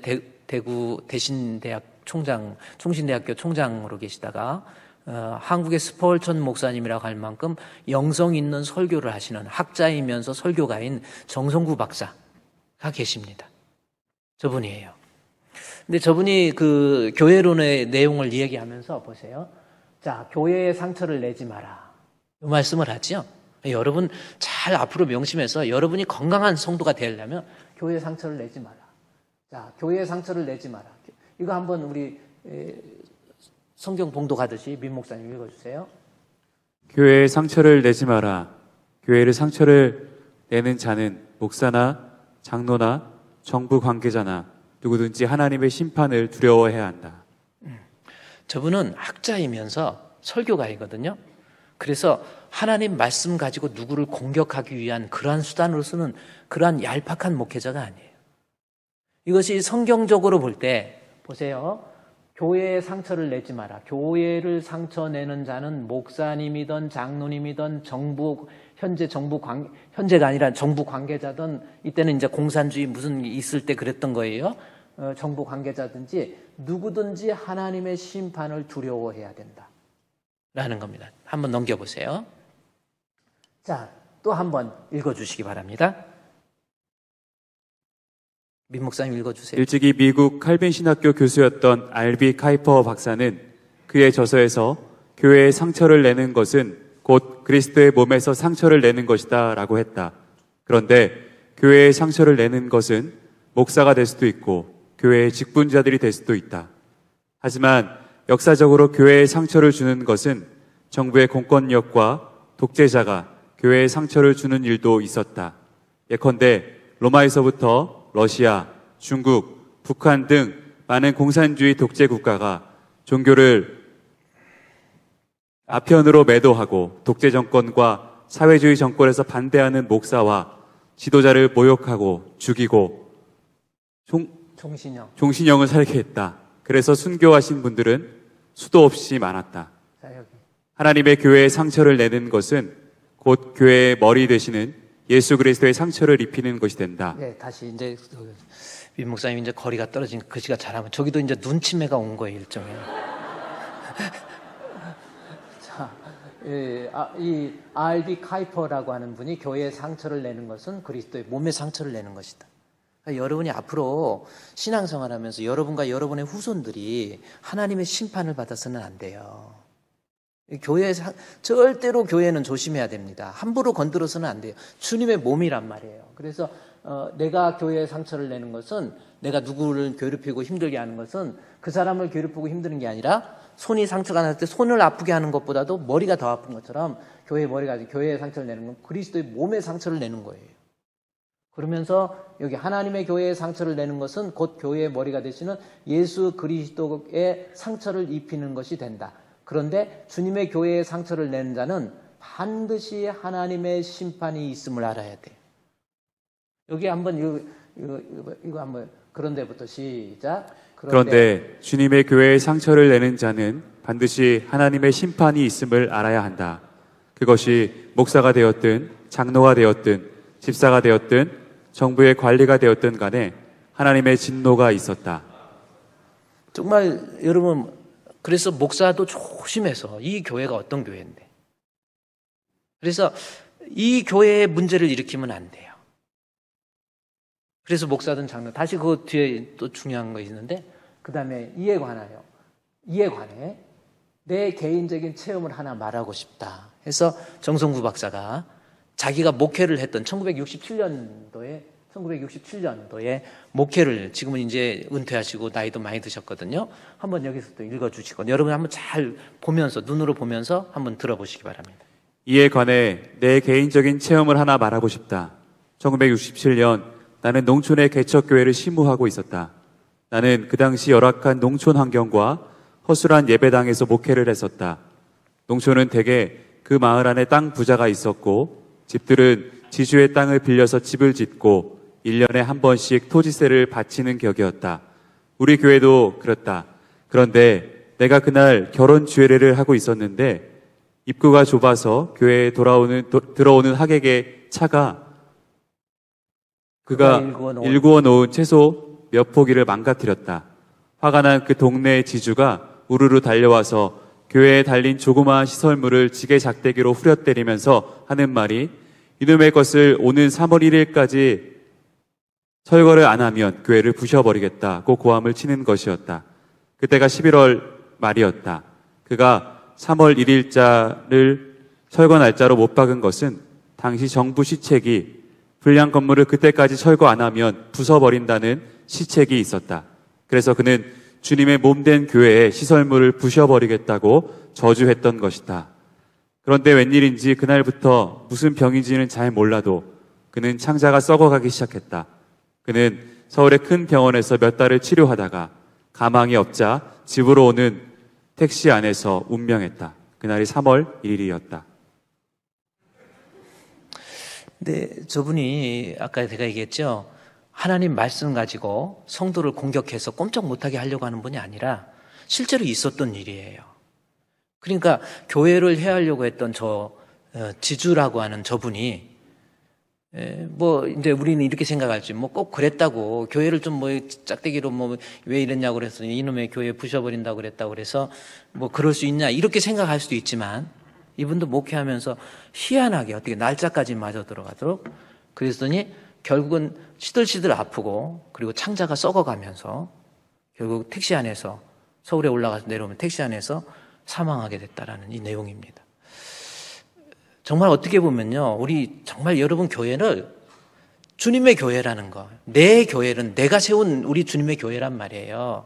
대구 대신대학 총신대학교 총장으로 계시다가 한국의 스폴천 목사님이라고 할 만큼 영성 있는 설교를 하시는 학자이면서 설교가인 정성구 박사가 계십니다. 저분이에요. 근데 저분이 그 교회론의 내용을 이야기하면서 보세요. 자, 교회에 상처를 내지 마라. 이 말씀을 하죠. 여러분 잘 앞으로 명심해서 여러분이 건강한 성도가 되려면 교회에 상처를 내지 마라. 자, 교회에 상처를 내지 마라. 이거 한번 우리 성경 봉독하듯이 민 목사님 읽어주세요. 교회에 상처를 내지 마라. 교회를 상처를 내는 자는 목사나 장로나 정부 관계자나 누구든지 하나님의 심판을 두려워해야 한다. 저분은 학자이면서 설교가이거든요. 그래서 하나님 말씀 가지고 누구를 공격하기 위한 그러한 수단으로서는 그러한 얄팍한 목회자가 아니에요. 이것이 성경적으로 볼 때 보세요. 교회에 상처를 내지 마라. 교회를 상처내는 자는 목사님이든 장로님이든 현재가 아니라 정부 관계자든 이때는 이제 공산주의 무슨 있을 때 그랬던 거예요. 정부 관계자든지 누구든지 하나님의 심판을 두려워해야 된다. 라는 겁니다. 한번 넘겨보세요. 자, 또 한번 읽어주시기 바랍니다. 민 목사님 읽어주세요. 일찍이 미국 칼빈 신학교 교수였던 알비 카이퍼 박사는 그의 저서에서 교회에 상처를 내는 것은 곧 그리스도의 몸에서 상처를 내는 것이다 라고 했다. 그런데 교회에 상처를 내는 것은 목사가 될 수도 있고 교회의 직분자들이 될 수도 있다. 하지만 역사적으로 교회에 상처를 주는 것은 정부의 공권력과 독재자가 교회에 상처를 주는 일도 있었다. 예컨대 로마에서부터 러시아, 중국, 북한 등 많은 공산주의 독재 국가가 종교를 아편으로 매도하고 독재 정권과 사회주의 정권에서 반대하는 목사와 지도자를 모욕하고 죽이고 종신형을 살게 했다. 그래서 순교하신 분들은 수도 없이 많았다. 하나님의 교회에 상처를 내는 것은 곧 교회의 머리 되시는 예수 그리스도의 상처를 입히는 것이 된다. 네, 다시 이제 민 목사님 이제 거리가 떨어지니까 글씨가 잘하면 저기도 이제 눈치매가 온 거예요, 일종의. 자, 이 R.B. 카이퍼라고 하는 분이 교회에 상처를 내는 것은 그리스도의 몸에 상처를 내는 것이다. 그러니까 여러분이 앞으로 신앙생활하면서 여러분과 여러분의 후손들이 하나님의 심판을 받아서는 안 돼요. 절대로 교회는 조심해야 됩니다. 함부로 건드려서는 안 돼요. 주님의 몸이란 말이에요. 그래서 내가 교회에 상처를 내는 것은 내가 누구를 괴롭히고 힘들게 하는 것은 그 사람을 괴롭히고 힘드는 게 아니라 손이 상처가 날 때 손을 아프게 하는 것보다도 머리가 더 아픈 것처럼 교회에 상처를 내는 건 그리스도의 몸에 상처를 내는 거예요. 그러면서 여기 하나님의 교회에 상처를 내는 것은 곧 교회의 머리가 되시는 예수 그리스도의 상처를 입히는 것이 된다. 그런데 주님의 교회에 상처를 내는 자는 반드시 하나님의 심판이 있음을 알아야 돼요. 여기 한번 이거 한번 그런데부터 시작. 그런데 주님의 교회에 상처를 내는 자는 반드시 하나님의 심판이 있음을 알아야 한다. 그것이 목사가 되었든 장로가 되었든 집사가 되었든 정부의 관리가 되었든 간에 하나님의 진노가 있었다. 정말 여러분 그래서 목사도 조심해서 이 교회가 어떤 교회인데 그래서 이 교회의 문제를 일으키면 안 돼요. 그래서 목사든 장로 다시 그 뒤에 또 중요한 거 있는데 그 다음에 이에 관해 내 개인적인 체험을 하나 말하고 싶다 해서 정성구 박사가 자기가 목회를 했던 1967년도에 목회를 지금은 이제 은퇴하시고 나이도 많이 드셨거든요. 한번 여기서 또 읽어주시고 여러분 한번 잘 보면서 눈으로 보면서 한번 들어보시기 바랍니다. 이에 관해 내 개인적인 체험을 하나 말하고 싶다. 1967년 나는 농촌의 개척교회를 심무하고 있었다. 나는 그 당시 열악한 농촌 환경과 허술한 예배당에서 목회를 했었다. 농촌은 대개 그 마을 안에 땅 부자가 있었고 집들은 지주의 땅을 빌려서 집을 짓고 1년에 한 번씩 토지세를 바치는 격이었다. 우리 교회도 그렇다. 그런데 내가 그날 결혼 주례를 하고 있었는데 입구가 좁아서 교회에 들어오는 하객의 차가 그가 일구어 놓은 채소 몇 포기를 망가뜨렸다. 화가 난 그 동네의 지주가 우르르 달려와서 교회에 달린 조그마한 시설물을 지게 작대기로 후려때리면서 하는 말이 이놈의 것을 오는 3월 1일까지 철거를 안 하면 교회를 부셔버리겠다고 고함을 치는 것이었다. 그때가 11월 말이었다. 그가 3월 1일자를 철거 날짜로 못 박은 것은 당시 정부 시책이 불량 건물을 그때까지 철거 안 하면 부숴버린다는 시책이 있었다. 그래서 그는 주님의 몸된 교회의 시설물을 부셔버리겠다고 저주했던 것이다. 그런데 웬일인지 그날부터 무슨 병인지는 잘 몰라도 그는 창자가 썩어가기 시작했다. 그는 서울의 큰 병원에서 몇 달을 치료하다가 가망이 없자 집으로 오는 택시 안에서 운명했다. 그날이 3월 1일이었다. 근데 저분이 아까 제가 얘기했죠. 하나님 말씀 가지고 성도를 공격해서 꼼짝 못하게 하려고 하는 분이 아니라 실제로 있었던 일이에요. 그러니까 교회를 해하려고 했던 지주라고 하는 저분이 이제 우리는 이렇게 생각할지 꼭 그랬다고 교회를 좀 짝대기로 왜 이랬냐고 그랬더니 이놈의 교회 부셔버린다고 그랬다고 그래서 그럴 수 있냐 이렇게 생각할 수도 있지만 이분도 목회하면서 희한하게 어떻게 날짜까지 맞아 들어가도록 그랬더니 결국은 시들시들 아프고 그리고 창자가 썩어가면서 결국 택시 안에서 서울에 올라가서 내려오면 택시 안에서 사망하게 됐다라는 이 내용입니다. 정말 어떻게 보면요, 우리 정말 여러분 교회를 주님의 교회라는 거, 내 교회는 내가 세운 우리 주님의 교회란 말이에요.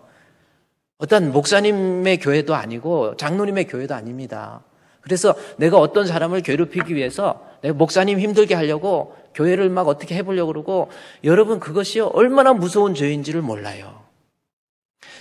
어떤 목사님의 교회도 아니고 장로님의 교회도 아닙니다. 그래서 내가 어떤 사람을 괴롭히기 위해서 내가 목사님 힘들게 하려고 교회를 막 어떻게 해보려고 그러고 여러분 그것이 얼마나 무서운 죄인지를 몰라요.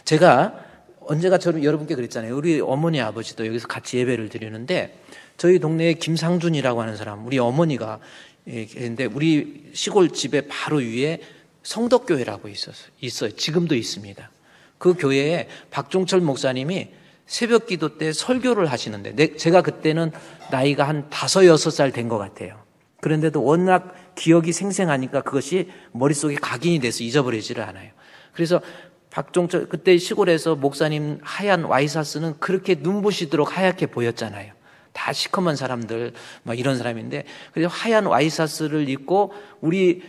제가 언제가 여러분께 그랬잖아요. 우리 어머니 아버지도 여기서 같이 예배를 드리는데 저희 동네에 김상준이라고 하는 사람, 우리 어머니가 있는데 우리 시골 집에 바로 위에 성덕교회라고 있어요. 지금도 있습니다. 그 교회에 박종철 목사님이 새벽 기도 때 설교를 하시는데 제가 그때는 나이가 한 5, 6살 된 것 같아요. 그런데도 워낙 기억이 생생하니까 그것이 머릿속에 각인이 돼서 잊어버리지를 않아요. 그래서 박종철 그때 시골에서 목사님 하얀 와이셔츠는 그렇게 눈부시도록 하얗게 보였잖아요. 다 시커먼 사람들 막 이런 사람인데 그래서 하얀 와이셔츠를 입고 우리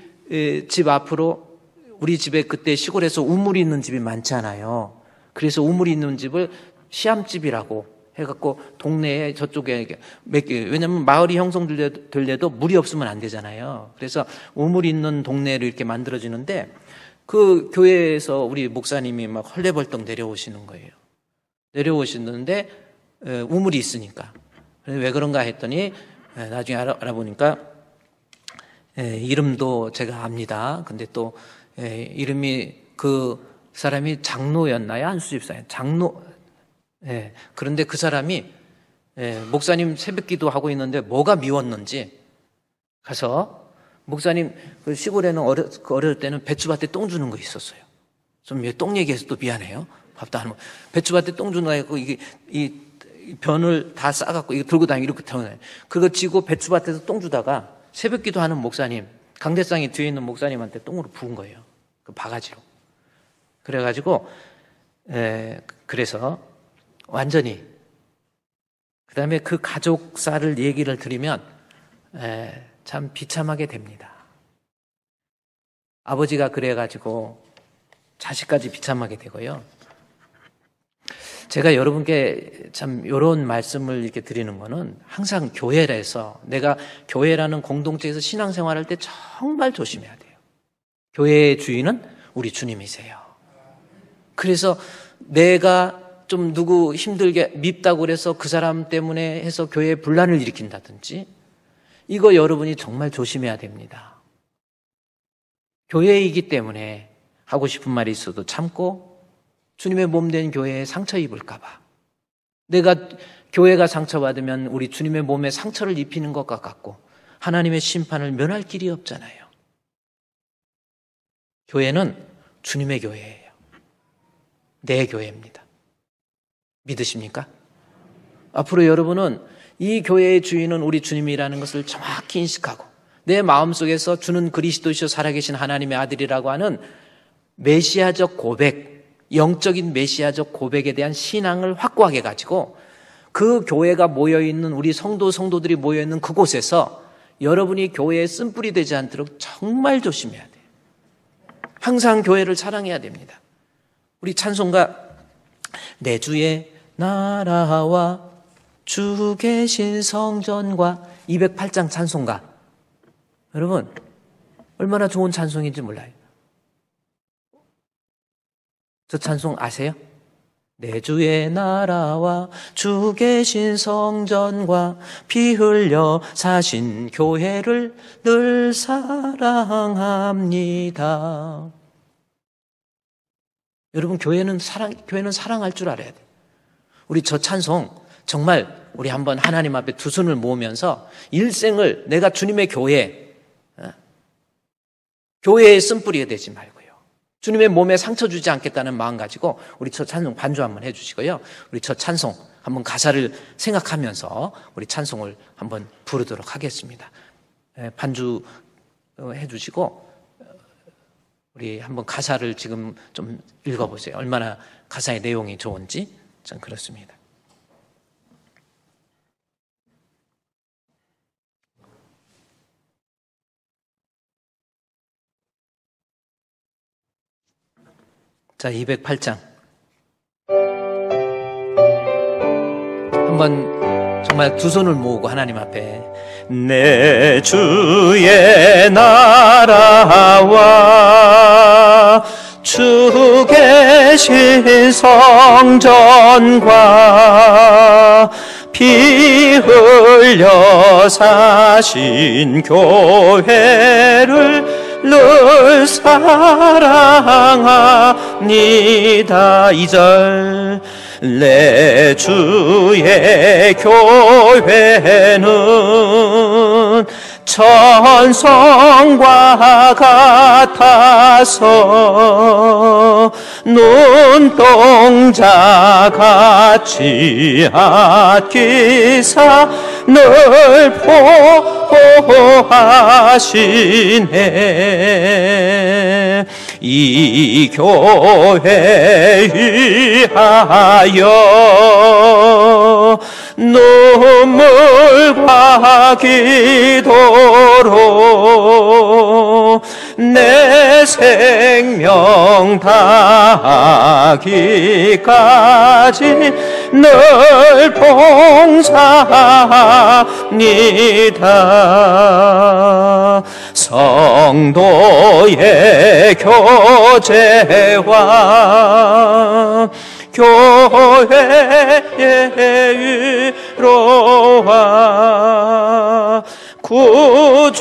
집 앞으로 우리 집에 그때 시골에서 우물이 있는 집이 많잖아요. 그래서 우물이 있는 집을 시암집이라고 해갖고 동네에 저쪽에 왜냐면 마을이 형성되려도 물이 없으면 안 되잖아요. 그래서 우물이 있는 동네를 이렇게 만들어지는데 그 교회에서 우리 목사님이 막 헐레벌떡 내려오시는 거예요. 내려오시는데 우물이 있으니까. 왜 그런가 했더니 나중에 알아보니까 이름도 제가 압니다. 근데 또 이름이 그 사람이 장로였나요? 한수집사예요. 장로. 그런데 그 사람이 목사님 새벽기도 하고 있는데 뭐가 미웠는지 가서 목사님 그 시골에는 어릴 때는 배추밭에 똥 주는 거 있었어요. 좀 똥 얘기해서 또 미안해요. 밥도 안 먹고 배추밭에 똥 주는 거 있고 이게 이 변을 다 싸갖고 이거 들고 다니고 이렇게 타고 그거 지고 배추밭에서 똥 주다가 새벽기도 하는 목사님 강대상이 뒤에 있는 목사님한테 똥으로 부은 거예요. 그 바가지로. 그래가지고 그래서 완전히 그 다음에 그 가족사를 얘기를 드리면 참 비참하게 됩니다. 아버지가 그래가지고 자식까지 비참하게 되고요. 제가 여러분께 참 이런 말씀을 이렇게 드리는 거는 항상 교회에서 내가 교회라는 공동체에서 신앙생활할 때 정말 조심해야 돼요. 교회의 주인은 우리 주님이세요. 그래서 내가 좀 누구 힘들게 밉다고 그래서 그 사람 때문에 해서 교회에 분란을 일으킨다든지 이거 여러분이 정말 조심해야 됩니다. 교회이기 때문에 하고 싶은 말이 있어도 참고 주님의 몸된 교회에 상처 입을까 봐. 내가 교회가 상처받으면 우리 주님의 몸에 상처를 입히는 것과 같고 하나님의 심판을 면할 길이 없잖아요. 교회는 주님의 교회예요. 내 교회입니다. 믿으십니까? 앞으로 여러분은 이 교회의 주인은 우리 주님이라는 것을 정확히 인식하고 내 마음속에서 주는 그리스도이시여 살아계신 하나님의 아들이라고 하는 메시아적 고백, 영적인 메시아적 고백에 대한 신앙을 확고하게 가지고 그 교회가 모여있는 우리 성도들이 모여있는 그곳에서 여러분이 교회에 쓴뿌리 되지 않도록 정말 조심해야 돼요. 항상 교회를 사랑해야 됩니다. 우리 찬송가 내 주의 나라와 주 계신 성전과 208장 찬송가, 여러분 얼마나 좋은 찬송인지 몰라요. 저 찬송 아세요? 내 주의 나라와 주 계신 성전과 피 흘려 사신 교회를 늘 사랑합니다. 여러분 교회는 사랑할 줄 알아야 돼요. 우리 저 찬송 정말 우리 한번 하나님 앞에 두 손을 모으면서 일생을 내가 주님의 교회에 쓴뿌리가 되지 말고요. 주님의 몸에 상처 주지 않겠다는 마음 가지고 우리 저 찬송 반주 한번 해주시고요. 우리 저 찬송 한번 가사를 생각하면서 우리 찬송을 한번 부르도록 하겠습니다. 반주 해주시고 우리 한번 가사를 지금 좀 읽어보세요. 얼마나 가사의 내용이 좋은지. 전 그렇습니다. 자, 208장. 한번 정말 두 손을 모으고 하나님 앞에 내 주의 나라와 주 계신 성전과 피 흘려 사신 교회를 늘 사랑합니다. 2절 내 주의 교회는 천성과 같아서 눈동자 같이 아끼사 늘 보호하시네. 이 교회 위하여 눈물과 기도로 내 생명 다하기까지 늘 봉사합니다. 성도의 교제와 교회의 위로와 구주와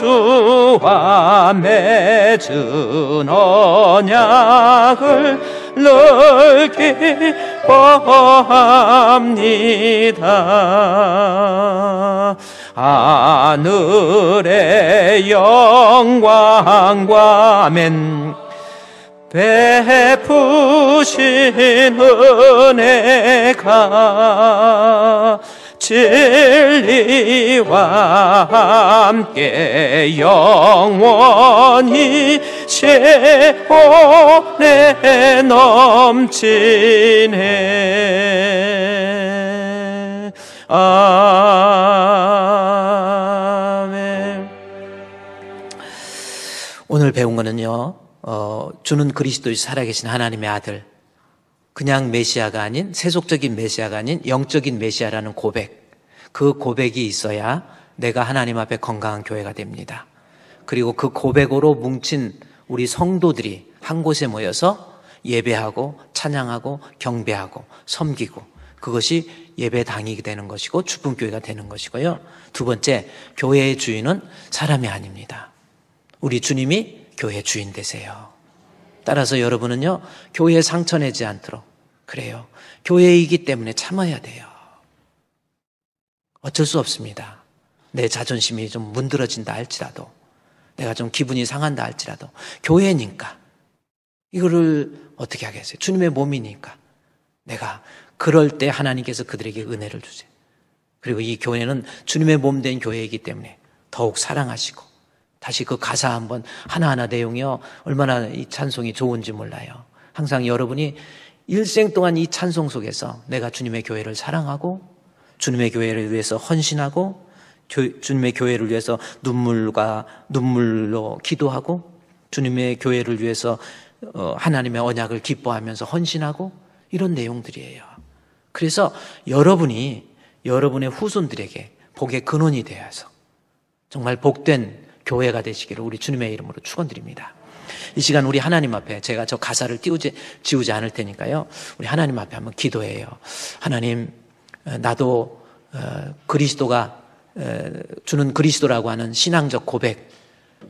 맺은 언약을 늘 기뻐합니다. 하늘의 영광과 맨 베푸신 은혜가 진리와 함께 영원히 세월에 넘치네. 아멘. 오늘 배운 거는요, 주는 그리스도의 살아계신 하나님의 아들, 그냥 메시아가 아닌, 세속적인 메시아가 아닌 영적인 메시아라는 고백, 그 고백이 있어야 내가 하나님 앞에 건강한 교회가 됩니다. 그리고 그 고백으로 뭉친 우리 성도들이 한 곳에 모여서 예배하고 찬양하고 경배하고 섬기고, 그것이 예배당이 되는 것이고 축복교회가 되는 것이고요. 두 번째, 교회의 주인은 사람이 아닙니다. 우리 주님이 교회 주인 되세요. 따라서 여러분은요, 교회에 상처 내지 않도록, 그래요, 교회이기 때문에 참아야 돼요. 어쩔 수 없습니다. 내 자존심이 좀 문드러진다 할지라도, 내가 좀 기분이 상한다 할지라도, 교회니까 이거를 어떻게 하겠어요? 주님의 몸이니까. 내가 그럴 때 하나님께서 그들에게 은혜를 주세요. 그리고 이 교회는 주님의 몸 된 교회이기 때문에 더욱 사랑하시고 다시 그 가사 한번 하나하나 내용이요. 얼마나 이 찬송이 좋은지 몰라요. 항상 여러분이 일생 동안 이 찬송 속에서 내가 주님의 교회를 사랑하고 주님의 교회를 위해서 헌신하고 주님의 교회를 위해서 눈물로 기도하고 주님의 교회를 위해서 하나님의 언약을 기뻐하면서 헌신하고 이런 내용들이에요. 그래서 여러분이 여러분의 후손들에게 복의 근원이 되어서 정말 복된 교회가 되시기를 우리 주님의 이름으로 축원드립니다. 이 시간 우리 하나님 앞에 제가 저 가사를 지우지 않을 테니까요. 우리 하나님 앞에 한번 기도해요. 하나님, 나도 그리스도가 주는 그리스도라고 하는 신앙적 고백,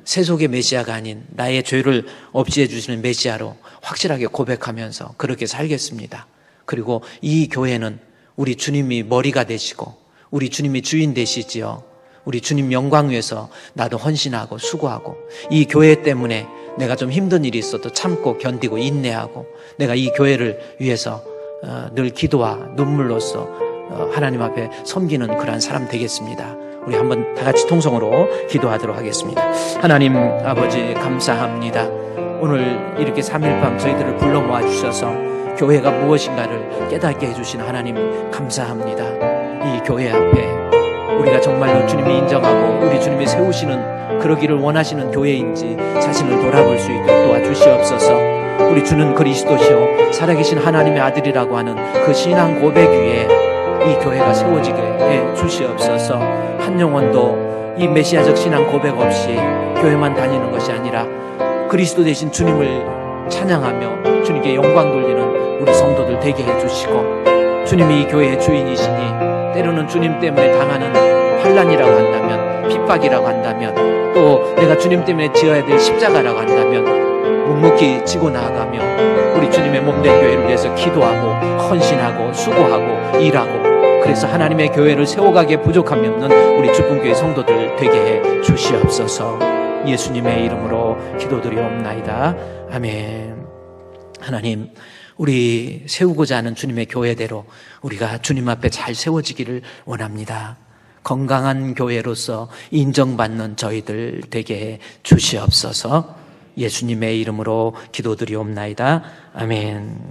세속의 메시아가 아닌 나의 죄를 없이해 주시는 메시아로 확실하게 고백하면서 그렇게 살겠습니다. 그리고 이 교회는 우리 주님이 머리가 되시고 우리 주님이 주인 되시지요. 우리 주님 영광 위해서 나도 헌신하고 수고하고 이 교회 때문에 내가 좀 힘든 일이 있어도 참고 견디고 인내하고 내가 이 교회를 위해서 늘 기도와 눈물로써 하나님 앞에 섬기는 그러한 사람 되겠습니다. 우리 한번 다 같이 통성으로 기도하도록 하겠습니다. 하나님 아버지 감사합니다. 오늘 이렇게 3일 밤 저희들을 불러 모아 주셔서 교회가 무엇인가를 깨닫게 해주신 하나님 감사합니다. 이 교회 앞에 우리가 정말로 주님이 인정하고 우리 주님이 세우시는 그러기를 원하시는 교회인지 자신을 돌아볼 수 있도록 도와주시옵소서. 우리 주는 그리스도시요 살아계신 하나님의 아들이라고 하는 그 신앙 고백 위에 이 교회가 세워지게 해 주시옵소서. 한 영혼도 이 메시아적 신앙 고백 없이 교회만 다니는 것이 아니라 그리스도 되신 주님을 찬양하며 주님께 영광 돌리는 우리 성도들 되게 해주시고 주님이 이 교회의 주인이시니 때로는 주님 때문에 당하는 환난이라고 한다면 핍박이라고 한다면 또 내가 주님 때문에 지어야 될 십자가라고 한다면 묵묵히 지고 나아가며 우리 주님의 몸된 교회를 위해서 기도하고 헌신하고 수고하고 일하고 그래서 하나님의 교회를 세워가기에 부족함이 없는 우리 주분교회 성도들 되게 해 주시옵소서. 예수님의 이름으로 기도드리옵나이다. 아멘. 하나님, 우리 세우고자 하는 주님의 교회대로 우리가 주님 앞에 잘 세워지기를 원합니다. 건강한 교회로서 인정받는 저희들 되게 해 주시옵소서. 예수님의 이름으로 기도드리옵나이다. 아멘.